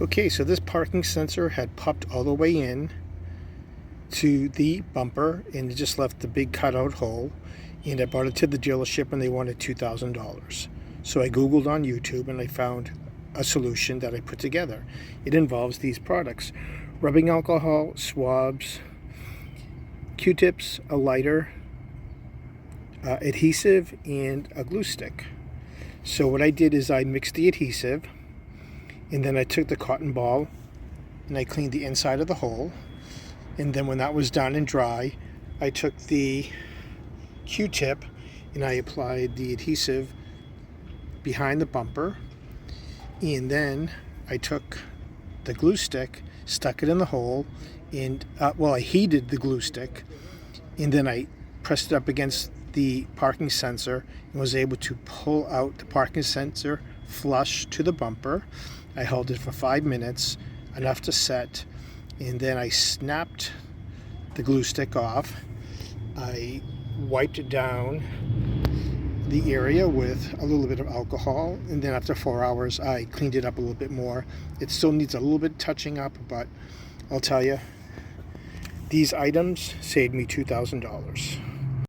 Okay, so this parking sensor had popped all the way in to the bumper and it just left the big cutout hole. And I brought it to the dealership and they wanted $2,000. So I Googled on YouTube and I found a solution that I put together. It involves these products: rubbing alcohol, swabs, Q-tips, a lighter, adhesive, and a glue stick. So what I did is I mixed the adhesive and then I took the cotton ball and I cleaned the inside of the hole. And then when that was done and dry, I took the Q-tip and I applied the adhesive behind the bumper. And then I took the glue stick, stuck it in the hole, and I heated the glue stick, and then I pressed it up against the parking sensor and was able to pull out the parking sensor flush to the bumper. I held it for 5 minutes, enough to set, and then I snapped the glue stick off. I wiped it down the area with a little bit of alcohol, and then after 4 hours I cleaned it up a little bit more. It still needs a little bit touching up, but I'll tell you, these items saved me $2,000.